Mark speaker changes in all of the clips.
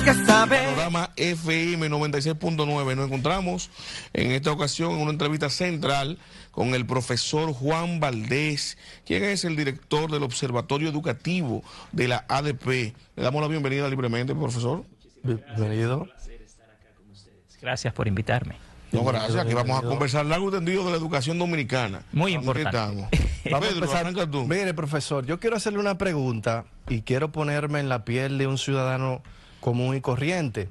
Speaker 1: que saber.
Speaker 2: Programa FM 96.9. Nos encontramos en esta ocasión en una entrevista central con el profesor Juan Valdés, quien es el director del Observatorio Educativo de la ADP. Le damos la bienvenida libremente, profesor.
Speaker 3: Bienvenido.
Speaker 4: Gracias por invitarme.
Speaker 2: No, gracias. Aquí vamos a conversar largo y tendido de la educación dominicana.
Speaker 4: Muy importante.
Speaker 3: Vamos
Speaker 2: Pedro,
Speaker 3: a empezar.
Speaker 2: tú.
Speaker 3: Mire, profesor, yo quiero hacerle una pregunta y quiero ponerme en la piel de un ciudadano común y corriente.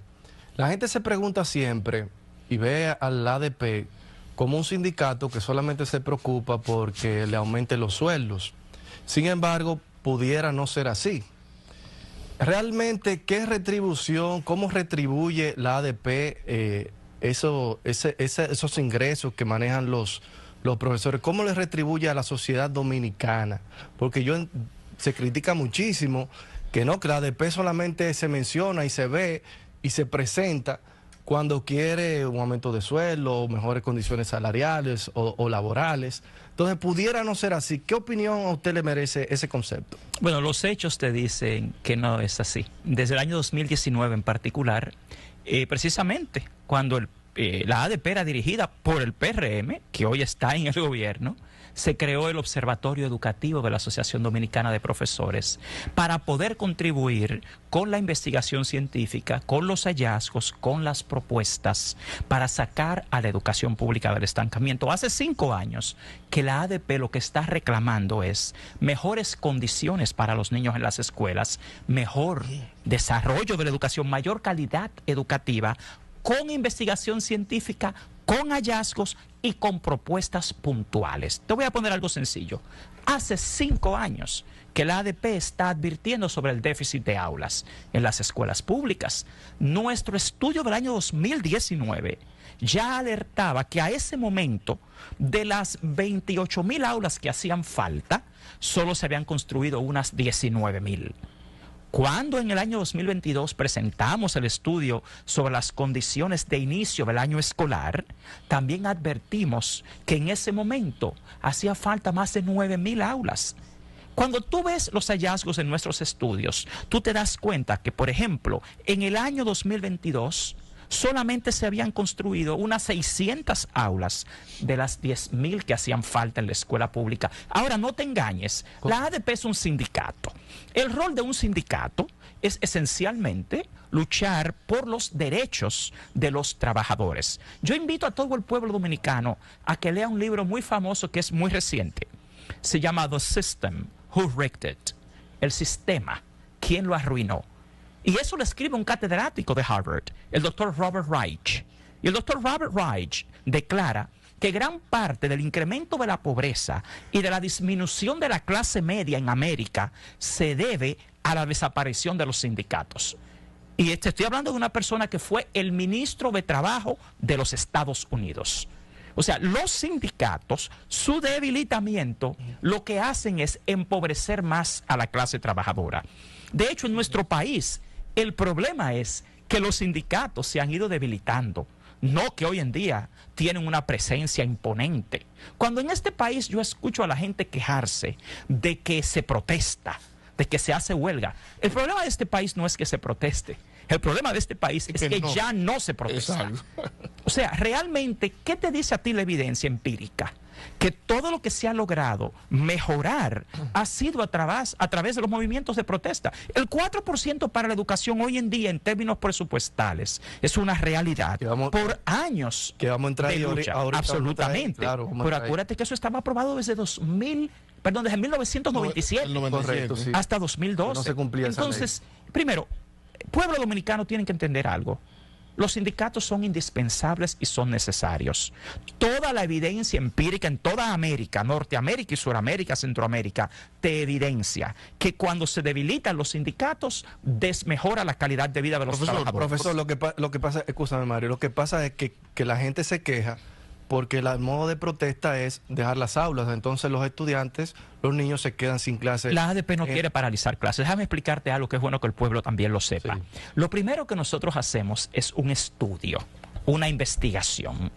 Speaker 3: La gente se pregunta siempre y ve al ADP como un sindicato que solamente se preocupa porque le aumenten los sueldos. Sin embargo, pudiera no ser así. Realmente, ¿qué retribución, cómo retribuye la ADP esos ingresos que manejan los profesores? ¿Cómo les retribuye a la sociedad dominicana? Porque se critica muchísimo que no, que la ADP solamente se menciona y se ve y se presenta cuando quiere un aumento de sueldo o mejores condiciones salariales o laborales. Entonces, pudiera no ser así. ¿Qué opinión a usted le merece ese concepto?
Speaker 4: Bueno, los hechos te dicen que no es así. Desde el año 2019 en particular, precisamente cuando la ADP era dirigida por el PRM, que hoy está en el gobierno, se creó el Observatorio Educativo de la Asociación Dominicana de Profesores para poder contribuir con la investigación científica, con los hallazgos, con las propuestas para sacar a la educación pública del estancamiento. Hace 5 años que la ADP lo que está reclamando es mejores condiciones para los niños en las escuelas, mejor desarrollo de la educación, mayor calidad educativa, con investigación científica, con hallazgos y con propuestas puntuales. Te voy a poner algo sencillo. Hace 5 años que la ADP está advirtiendo sobre el déficit de aulas en las escuelas públicas. Nuestro estudio del año 2019 ya alertaba que a ese momento, de las 28.000 aulas que hacían falta, solo se habían construido unas 19.000. Cuando en el año 2022 presentamos el estudio sobre las condiciones de inicio del año escolar, también advertimos que en ese momento hacía falta más de 9.000 aulas. Cuando tú ves los hallazgos en nuestros estudios, tú te das cuenta que, por ejemplo, en el año 2022 solamente se habían construido unas 600 aulas de las 10.000 que hacían falta en la escuela pública. Ahora, no te engañes, la ADP es un sindicato. El rol de un sindicato es esencialmente luchar por los derechos de los trabajadores. Yo invito a todo el pueblo dominicano a que lea un libro muy famoso que es muy reciente. Se llama The System, Who Wrecked It? El sistema, ¿quién lo arruinó? Y eso lo escribe un catedrático de Harvard, el doctor Robert Reich. Y el doctor Robert Reich declara que gran parte del incremento de la pobreza y de la disminución de la clase media en América se debe a la desaparición de los sindicatos. Y te estoy hablando de una persona que fue el ministro de Trabajo de los Estados Unidos. O sea, los sindicatos, su debilitamiento, lo que hacen es empobrecer más a la clase trabajadora. De hecho, en nuestro país, el problema es que los sindicatos se han ido debilitando, no que hoy en día tienen una presencia imponente. Cuando en este país yo escucho a la gente quejarse de que se protesta, de que se hace huelga, el problema de este país no es que se proteste. El problema de este país es que ya no se protesta. O sea, realmente, ¿qué te dice a ti la evidencia empírica? Que todo lo que se ha logrado mejorar ha sido a través de los movimientos de protesta. El 4% para la educación hoy en día en términos presupuestales es una realidad por años
Speaker 3: que vamos a entrar
Speaker 4: de lucha.
Speaker 3: Ahorita
Speaker 4: absolutamente.
Speaker 3: Claro,
Speaker 4: pero acuérdate que eso estaba aprobado desde 1997
Speaker 3: correcto, sí,
Speaker 4: hasta 2012.
Speaker 3: no se cumplía esa ley.
Speaker 4: Entonces, primero, pueblo dominicano tiene que entender algo. Los sindicatos son indispensables y son necesarios. Toda la evidencia empírica en toda América, Norteamérica y Suramérica, Centroamérica, te evidencia que cuando se debilitan los sindicatos, desmejora la calidad de vida de los trabajadores.
Speaker 3: Profesor, lo que pasa, escúchame Mario, lo que pasa es que la gente se queja porque el modo de protesta es dejar las aulas. Entonces los estudiantes, los niños se quedan sin clases.
Speaker 4: La ADP no quiere paralizar clases. Déjame explicarte algo que es bueno que el pueblo también lo sepa.
Speaker 3: Sí.
Speaker 4: Lo primero que nosotros hacemos es un estudio. una investigación.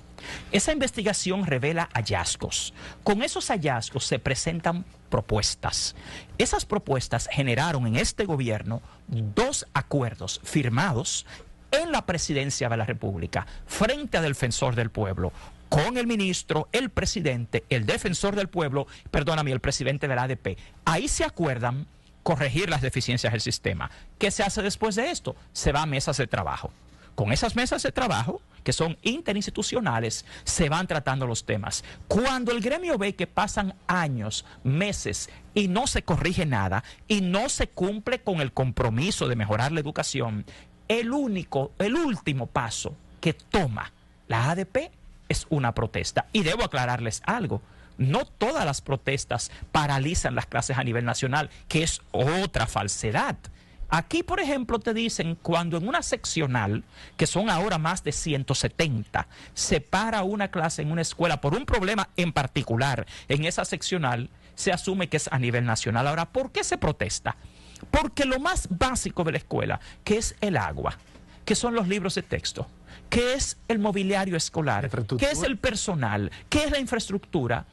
Speaker 4: Esa investigación revela hallazgos. Con esos hallazgos se presentan propuestas. Esas propuestas generaron en este gobierno 2 acuerdos firmados en la presidencia de la República frente al defensor del pueblo, con el ministro, el presidente, el defensor del pueblo, perdóname, el presidente de la ADP. Ahí se acuerdan corregir las deficiencias del sistema. ¿Qué se hace después de esto? Se va a mesas de trabajo. Con esas mesas de trabajo, que son interinstitucionales, se van tratando los temas. Cuando el gremio ve que pasan años, meses, y no se corrige nada, y no se cumple con el compromiso de mejorar la educación, el último paso que toma la ADP es una protesta. Y debo aclararles algo. No todas las protestas paralizan las clases a nivel nacional, que es otra falsedad. Aquí, por ejemplo, te dicen cuando en una seccional, que son ahora más de 170, se para una clase en una escuela por un problema en particular en esa seccional, se asume que es a nivel nacional. Ahora, ¿por qué se protesta? Porque lo más básico de la escuela, que es el agua, que son los libros de texto, que es el mobiliario escolar, que es el personal, que es la infraestructura,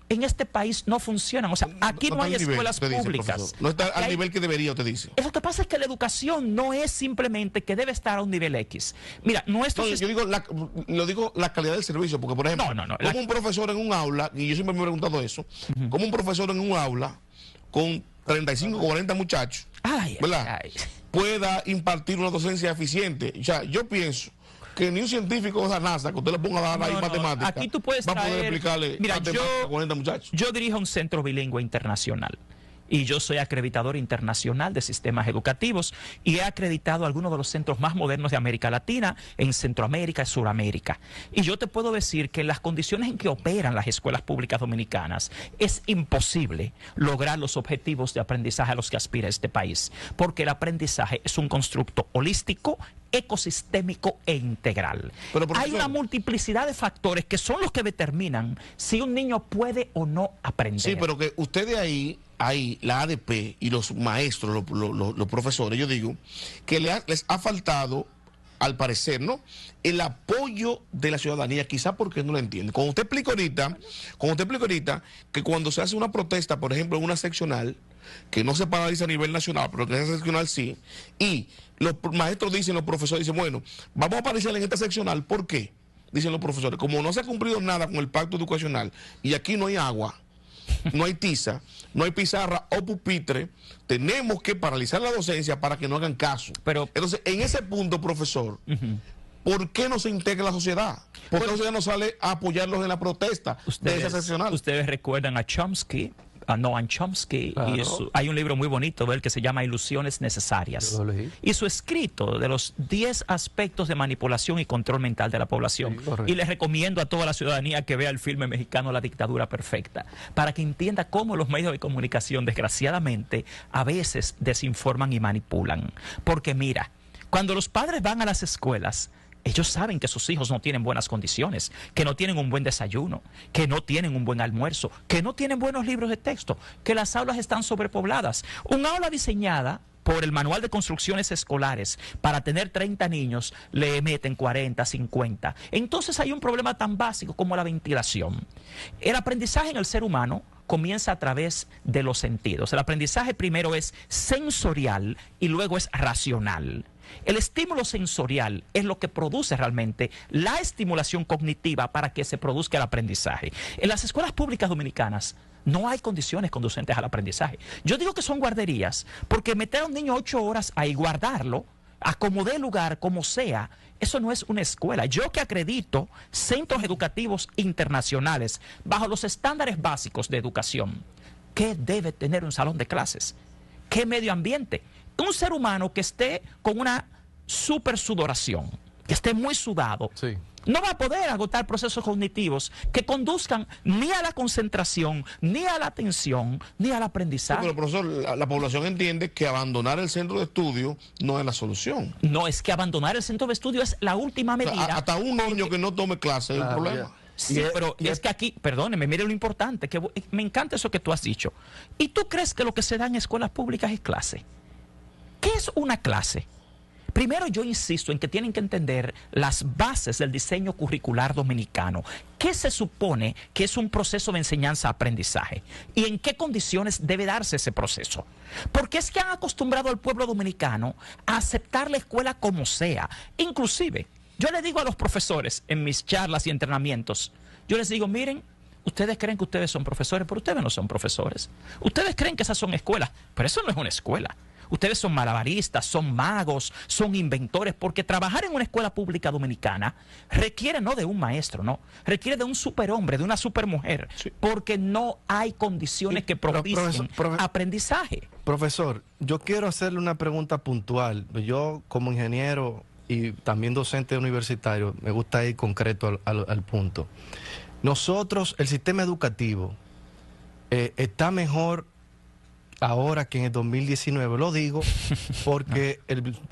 Speaker 4: en este país no funcionan. O sea, aquí no hay escuelas públicas.
Speaker 2: No está al nivel que debería, te dice.
Speaker 4: Lo que pasa es que la educación no es simplemente que debe estar a un nivel X. Mira,
Speaker 2: yo digo la calidad del servicio, porque por ejemplo, como un profesor en un aula, y yo siempre me he preguntado eso, como un profesor en un aula con 35 o 40 muchachos, ¿verdad? Pueda impartir una docencia eficiente. O sea, yo pienso que ni un científico de la NASA, que usted le ponga a dar ahí matemáticas,
Speaker 4: aquí tú puedes
Speaker 2: va a poder explicarle matemáticas a 40 muchachos.
Speaker 4: Yo dirijo un centro bilingüe internacional y yo soy acreditador internacional de sistemas educativos y he acreditado algunos de los centros más modernos de América Latina, en Centroamérica y Suramérica. Y yo te puedo decir que en las condiciones en que operan las escuelas públicas dominicanas es imposible lograr los objetivos de aprendizaje a los que aspira este país, porque el aprendizaje es un constructo holístico, ecosistémico e integral. Hay una multiplicidad de factores que son los que determinan si un niño puede o no aprender.
Speaker 2: Sí, pero que ustedes ahí la ADP y los maestros, los profesores, yo digo, que les ha faltado, al parecer, ¿no?, el apoyo de la ciudadanía, quizá porque no lo entienden. Como usted explica ahorita, que cuando se hace una protesta, por ejemplo, en una seccional, que no se paraliza a nivel nacional, pero que en esa seccional sí, y los maestros dicen, los profesores dicen, bueno, vamos a paralizar en esta seccional, ¿por qué? Dicen los profesores, como no se ha cumplido nada con el pacto educacional, y aquí no hay agua, no hay tiza, no hay pizarra o pupitre, tenemos que paralizar la docencia para que no hagan caso. Pero entonces, en ese punto, profesor, ¿por qué no se integra la sociedad? ¿Por qué la sociedad no sale a apoyarlos en la protesta de esa seccional?
Speaker 4: Ustedes recuerdan a Chomsky, a Noam Chomsky, claro. Hay un libro muy bonito de él que se llama Ilusiones Necesarias. Y su escrito de los 10 aspectos de manipulación y control mental de la población. Sí, y les recomiendo a toda la ciudadanía que vea el filme mexicano La Dictadura Perfecta, para que entienda cómo los medios de comunicación, desgraciadamente, a veces desinforman y manipulan. Porque mira, cuando los padres van a las escuelas, ellos saben que sus hijos no tienen buenas condiciones, que no tienen un buen desayuno, que no tienen un buen almuerzo, que no tienen buenos libros de texto, que las aulas están sobrepobladas. Un aula diseñada por el Manual de Construcciones Escolares para tener 30 niños, le meten 40, 50. Entonces hay un problema tan básico como la ventilación. El aprendizaje en el ser humano comienza a través de los sentidos. El aprendizaje primero es sensorial y luego es racional. El estímulo sensorial es lo que produce realmente la estimulación cognitiva para que se produzca el aprendizaje. En las escuelas públicas dominicanas no hay condiciones conducentes al aprendizaje. Yo digo que son guarderías porque meter a un niño 8 horas ahí, guardarlo, acomodé el lugar como sea, eso no es una escuela. Yo que acredito centros educativos internacionales bajo los estándares básicos de educación, ¿qué debe tener un salón de clases? ¿Qué medio ambiente? Un ser humano que esté con una super sudoración, que esté muy sudado, sí, no va a poder agotar procesos cognitivos que conduzcan ni a la concentración, ni a la atención, ni al aprendizaje.
Speaker 2: Sí, pero profesor, la población entiende que abandonar el centro de estudio no es la solución.
Speaker 4: No, es que abandonar el centro de estudio es la última medida. O sea,
Speaker 2: hasta un niño que no tome clase es un problema.
Speaker 4: Sí, pero es que aquí, perdóneme, mire lo importante, que me encanta eso que tú has dicho. ¿Y tú crees que lo que se da en escuelas públicas es clase? ¿Qué es una clase? Primero, yo insisto en que tienen que entender las bases del diseño curricular dominicano. ¿Qué se supone que es un proceso de enseñanza-aprendizaje? ¿Y en qué condiciones debe darse ese proceso? Porque es que han acostumbrado al pueblo dominicano a aceptar la escuela como sea. Inclusive, yo le digo a los profesores en mis charlas y entrenamientos, yo les digo, miren, ustedes creen que ustedes son profesores, pero ustedes no son profesores. Ustedes creen que esas son escuelas, pero eso no es una escuela. Ustedes son malabaristas, son magos, son inventores, porque trabajar en una escuela pública dominicana requiere no de un maestro, no, requiere de un superhombre, de una supermujer, sí, porque no hay condiciones que propicien aprendizaje.
Speaker 3: Profesor, yo quiero hacerle una pregunta puntual. Yo, como ingeniero y también docente universitario, me gusta ir concreto al punto. Nosotros, el sistema educativo, está mejor ahora que en el 2019, lo digo porque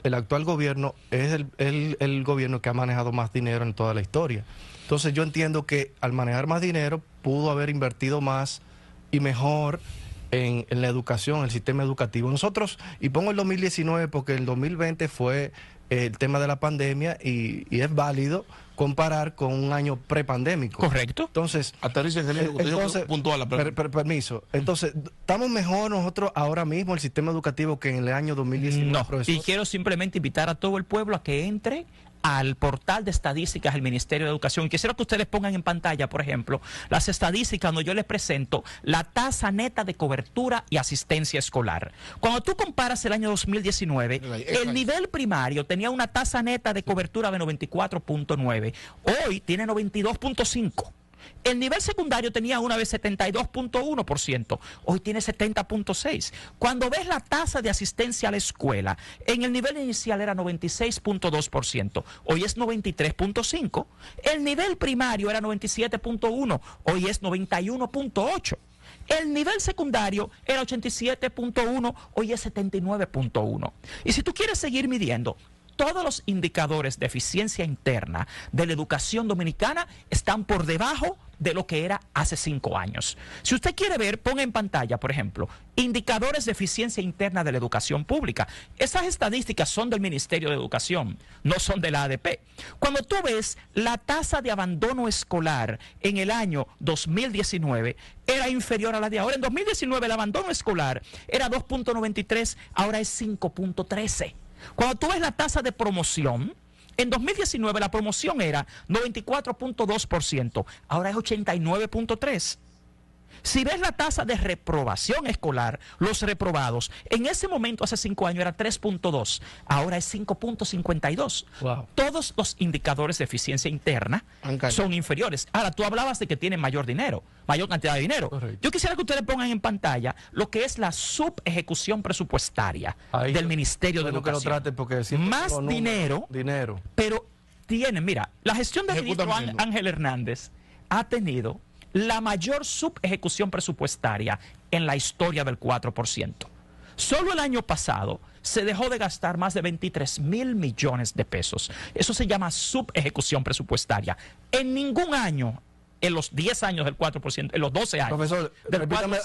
Speaker 3: el actual gobierno es el gobierno que ha manejado más dinero en toda la historia. Entonces yo entiendo que al manejar más dinero pudo haber invertido más y mejor en la educación, el sistema educativo. Nosotros, y pongo el 2019 porque el 2020 fue el tema de la pandemia y es válido comparar con un año prepandémico.
Speaker 4: Correcto.
Speaker 3: Entonces,
Speaker 2: puntual,
Speaker 3: permiso. Entonces, ¿estamos mejor nosotros ahora mismo el sistema educativo que en el año 2019?
Speaker 4: No,
Speaker 3: profesor?
Speaker 4: Y quiero simplemente invitar a todo el pueblo a que entre al portal de estadísticas del Ministerio de Educación. Y quisiera que ustedes pongan en pantalla, por ejemplo, las estadísticas donde yo les presento la tasa neta de cobertura y asistencia escolar. Cuando tú comparas el año 2019, el nivel primario tenía una tasa neta de cobertura de 94.9. Hoy tiene 92.5. El nivel secundario tenía una vez 72.1%, hoy tiene 70.6%. Cuando ves la tasa de asistencia a la escuela, en el nivel inicial era 96.2%, hoy es 93.5%. El nivel primario era 97.1%, hoy es 91.8%. El nivel secundario era 87.1%, hoy es 79.1%. Y si tú quieres seguir midiendo, todos los indicadores de eficiencia interna de la educación dominicana están por debajo de lo que era hace 5 años. Si usted quiere ver, ponga en pantalla, por ejemplo, indicadores de eficiencia interna de la educación pública. Esas estadísticas son del Ministerio de Educación, no son de la ADP. Cuando tú ves la tasa de abandono escolar en el año 2019, era inferior a la de ahora. En 2019 el abandono escolar era 2.93, ahora es 5.13. Cuando tú ves la tasa de promoción, en 2019 la promoción era 94.2%, ahora es 89.3%. Si ves la tasa de reprobación escolar, los reprobados, en ese momento hace 5 años era 3.2, ahora es 5.52. Wow. Todos los indicadores de eficiencia interna son inferiores. Ahora, tú hablabas de que tienen mayor dinero, mayor cantidad de dinero. Correcto. Yo quisiera que ustedes pongan en pantalla lo que es la subejecución presupuestaria del Ministerio de Educación.
Speaker 3: Que lo trate porque
Speaker 4: más dinero, pero tienen, mira, la gestión del ministro Ángel Hernández ha tenido la mayor subejecución presupuestaria en la historia del 4%. Solo el año pasado se dejó de gastar más de 23.000 millones de pesos. Eso se llama subejecución presupuestaria. En ningún año, en los 10 años del 4%, en los 12 años.
Speaker 3: Profesor,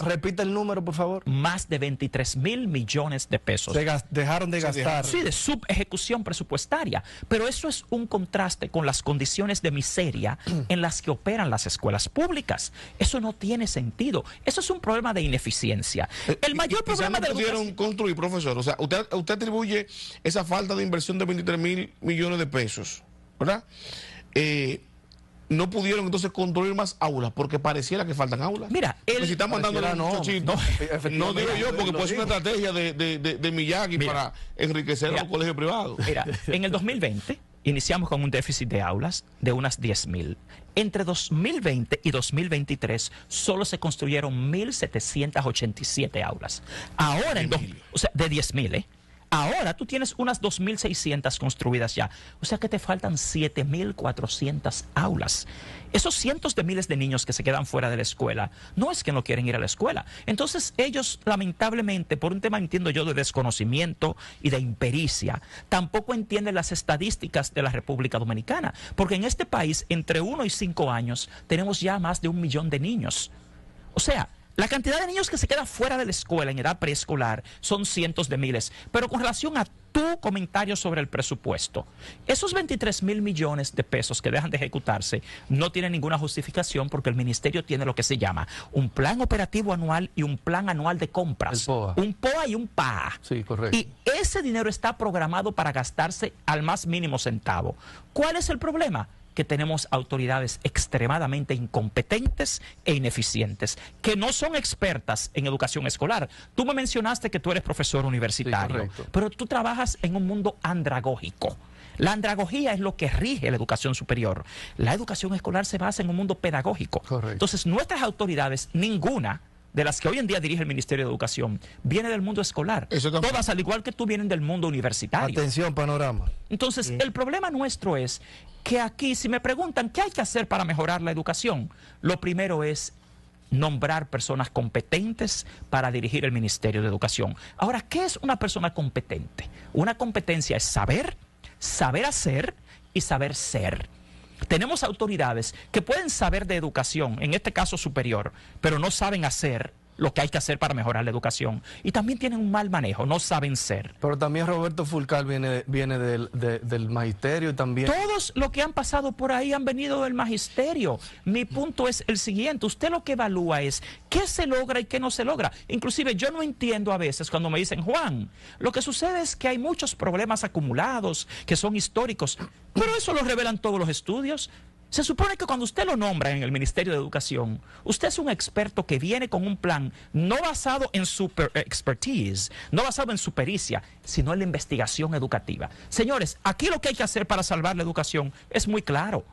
Speaker 3: repita el número, por favor.
Speaker 4: Más de 23.000 millones de pesos.
Speaker 3: Dejaron de gastar.
Speaker 4: Sí, de subejecución presupuestaria. Pero eso es un contraste con las condiciones de miseria en las que operan las escuelas públicas. Eso no tiene sentido. Eso es un problema de ineficiencia. El mayor problema de la educación...
Speaker 2: pudieron construir, profesor. O sea, usted atribuye esa falta de inversión de 23.000 millones de pesos, ¿verdad? No pudieron entonces construir más aulas porque pareciera que faltan aulas.
Speaker 4: Mira,
Speaker 2: si están mandando no digo yo, porque puede ser una estrategia de Miyagi para enriquecer a los colegios privados.
Speaker 4: Mira, en el 2020 iniciamos con un déficit de aulas de unas 10.000. Entre 2020 y 2023 solo se construyeron 1.787 aulas. Ahora, de 10.000, Ahora tú tienes unas 2.600 construidas ya. O sea que te faltan 7.400 aulas. Esos cientos de miles de niños que se quedan fuera de la escuela, no es que no quieren ir a la escuela. Entonces ellos, lamentablemente, por un tema, entiendo yo, de desconocimiento y de impericia, tampoco entienden las estadísticas de la República Dominicana. Porque en este país, entre 1 y 5 años, tenemos ya más de 1 millón de niños. O sea, la cantidad de niños que se quedan fuera de la escuela en edad preescolar son cientos de miles, pero con relación a tu comentario sobre el presupuesto. Esos 23.000 millones de pesos que dejan de ejecutarse no tienen ninguna justificación porque el ministerio tiene lo que se llama un plan operativo anual y un plan anual de compras.
Speaker 3: El POA.
Speaker 4: Un POA y un PAA.
Speaker 3: Sí, correcto.
Speaker 4: Y ese dinero está programado para gastarse al más mínimo centavo. ¿Cuál es el problema? Que tenemos autoridades extremadamente incompetentes e ineficientes, que no son expertas en educación escolar. Tú me mencionaste que tú eres profesor universitario,
Speaker 3: sí,
Speaker 4: pero tú trabajas en un mundo andragógico. La andragogía es lo que rige la educación superior. La educación escolar se basa en un mundo pedagógico.
Speaker 3: Correcto.
Speaker 4: Entonces, nuestras autoridades, ninguna de las que hoy en día dirige el Ministerio de Educación, viene del mundo escolar. Todas, al igual que tú, vienen del mundo universitario.
Speaker 3: Atención, panorama.
Speaker 4: Entonces, el problema nuestro es que aquí, si me preguntan qué hay que hacer para mejorar la educación, lo primero es nombrar personas competentes para dirigir el Ministerio de Educación. Ahora, ¿qué es una persona competente? Una competencia es saber, saber hacer y saber ser. Tenemos autoridades que pueden saber de educación, en este caso superior, pero no saben hacer lo que hay que hacer para mejorar la educación. Y también tienen un mal manejo, no saben ser.
Speaker 3: Pero también Roberto Fulcar viene del magisterio y también...
Speaker 4: Todos los que han pasado por ahí han venido del magisterio. Mi punto es el siguiente, usted lo que evalúa es qué se logra y qué no se logra. Inclusive yo no entiendo a veces cuando me dicen, Juan, lo que sucede es que hay muchos problemas acumulados que son históricos, pero eso lo revelan todos los estudios. Se supone que cuando usted lo nombra en el Ministerio de Educación, usted es un experto que viene con un plan no basado en su expertise, no basado en su pericia, sino en la investigación educativa. Señores, aquí lo que hay que hacer para salvar la educación es muy claro.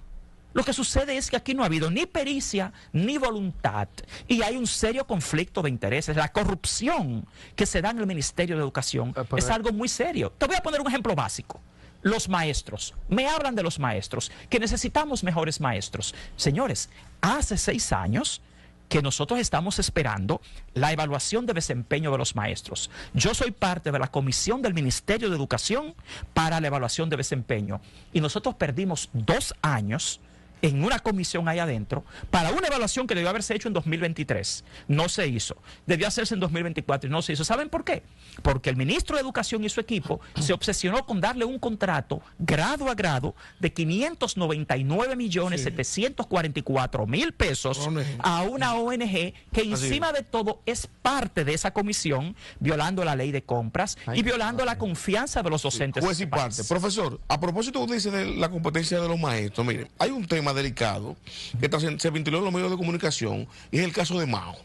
Speaker 4: Lo que sucede es que aquí no ha habido ni pericia ni voluntad y hay un serio conflicto de intereses. La corrupción que se da en el Ministerio de Educación es algo muy serio. Te voy a poner un ejemplo básico. Los maestros, me hablan de los maestros, que necesitamos mejores maestros. Señores, hace 6 años que nosotros estamos esperando la evaluación de desempeño de los maestros. Yo soy parte de la comisión del Ministerio de Educación para la evaluación de desempeño y nosotros perdimos 2 años en una comisión ahí adentro para una evaluación que debió haberse hecho en 2023. No se hizo. Debió hacerse en 2024 y no se hizo. ¿Saben por qué? Porque el ministro de Educación y su equipo se obsesionó con darle un contrato grado a grado de 599.744.000 pesos a una ONG que encima de todo es parte de esa comisión, violando la ley de compras y violando la confianza de los docentes.
Speaker 2: Juez y parte. Profesor, a propósito usted dice de la competencia de los maestros, mire, hay un tema delicado que se ventiló en los medios de comunicación y es el caso de Mao,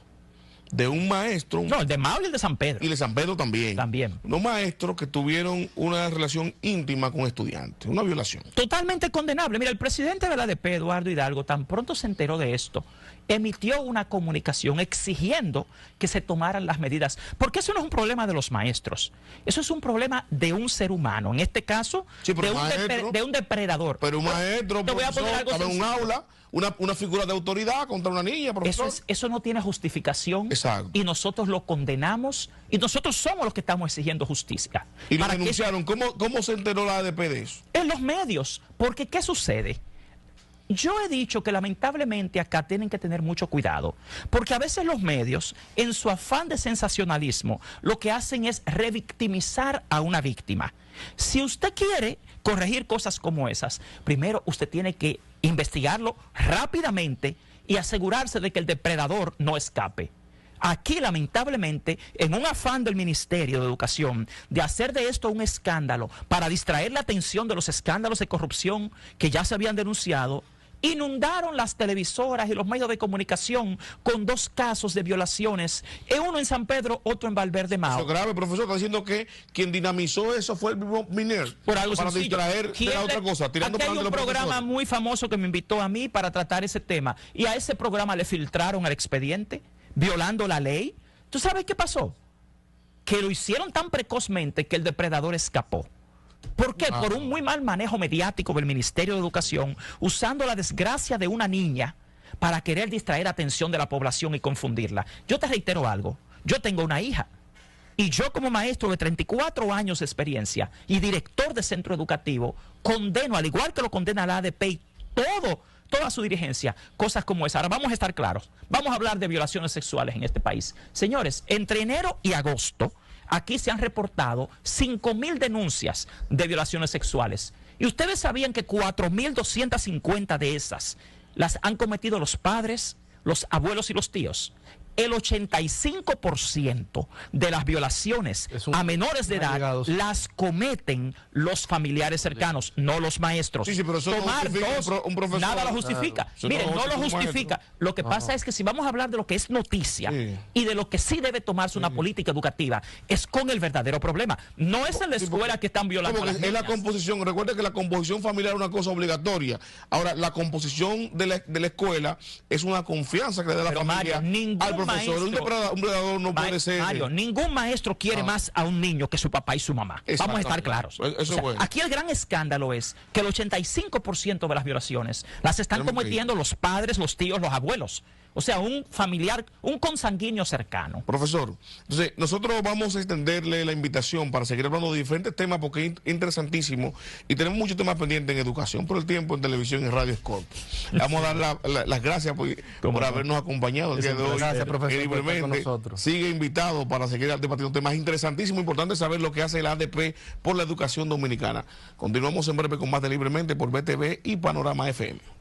Speaker 2: de un maestro.
Speaker 4: No, el de Mao y el de San Pedro.
Speaker 2: Y el de San Pedro también.
Speaker 4: También.
Speaker 2: Unos maestros que tuvieron una relación íntima con estudiantes, una violación.
Speaker 4: Totalmente condenable. Mira, el presidente de la ADP, Eduardo Hidalgo, tan pronto se enteró de esto, emitió una comunicación exigiendo que se tomaran las medidas. Porque eso no es un problema de los maestros. Eso es un problema de un ser humano. En este caso,
Speaker 2: sí,
Speaker 4: de un depredador.
Speaker 2: Pero un maestro,
Speaker 4: te voy a poner algo
Speaker 2: en un aula, una figura de autoridad contra una niña, profesor.
Speaker 4: Eso no tiene justificación.
Speaker 2: Exacto.
Speaker 4: Y nosotros lo condenamos y nosotros somos los que estamos exigiendo justicia.
Speaker 2: Y lo denunciaron. ¿Cómo se enteró la ADP de eso?
Speaker 4: En los medios. Porque ¿qué sucede? Yo he dicho que lamentablemente acá tienen que tener mucho cuidado, porque a veces los medios, en su afán de sensacionalismo, lo que hacen es revictimizar a una víctima. Si usted quiere corregir cosas como esas, primero usted tiene que investigarlo rápidamente y asegurarse de que el depredador no escape. Aquí, lamentablemente, en un afán del Ministerio de Educación de hacer de esto un escándalo para distraer la atención de los escándalos de corrupción que ya se habían denunciado, inundaron las televisoras y los medios de comunicación con 2 casos de violaciones, uno en San Pedro, otro en Valverde Mao.
Speaker 2: Eso es grave, profesor. Está diciendo que quien dinamizó eso fue el mismo Miner.
Speaker 4: Por algo
Speaker 2: para
Speaker 4: sencillo.
Speaker 2: Distraer de la otra cosa. Tirando
Speaker 4: aquí hay un programa muy famoso que me invitó a mí para tratar ese tema. Y a ese programa le filtraron el expediente, violando la ley. ¿Tú sabes qué pasó? Que lo hicieron tan precozmente que el depredador escapó. ¿Por qué? Por un muy mal manejo mediático del Ministerio de Educación, usando la desgracia de una niña para querer distraer atención de la población y confundirla. Yo te reitero algo, yo tengo una hija y yo como maestro de 34 años de experiencia y director de centro educativo, condeno, al igual que lo condena la ADP y toda su dirigencia, cosas como esa. Ahora vamos a estar claros, vamos a hablar de violaciones sexuales en este país. Señores, entre enero y agosto aquí se han reportado 5.000 denuncias de violaciones sexuales. Y ustedes sabían que 4.250 de esas las han cometido los padres, los abuelos y los tíos. El 85% de las violaciones a menores de edad las cometen los familiares cercanos, no los maestros.
Speaker 2: Sí, pero eso
Speaker 4: Tomar dos,
Speaker 2: un profesor,
Speaker 4: nada lo justifica. Miren, no lo justifica. Lo que pasa es que si vamos a hablar de lo que es noticia y de lo que sí debe tomarse una política educativa, es con el verdadero problema. No es en la escuela que están violando a las niñas.
Speaker 2: Es la composición. Recuerda que la composición familiar es una cosa obligatoria. Ahora, la composición de la escuela es una confianza que le da la familia al profesor. Un depredador no puede ser.
Speaker 4: Mario, ningún maestro quiere más a un niño que su papá y su mamá. Vamos a estar claros. Aquí el gran escándalo es que el 85% de las violaciones las están cometiendo los padres, los tíos, los abuelos. O sea, un familiar, un consanguíneo cercano.
Speaker 2: Profesor, entonces nosotros vamos a extenderle la invitación para seguir hablando de diferentes temas porque es interesantísimo y tenemos muchos temas pendientes en educación, por el tiempo en televisión y radio es corto. Le vamos a dar las gracias por habernos acompañado el día de hoy.
Speaker 3: Gracias, profesor, por estar con nosotros.
Speaker 2: Sigue invitado para seguir debatiendo temas interesantísimos, importante saber lo que hace el ADP por la educación dominicana. Continuamos en breve con más de Libremente por BTV y Panorama FM.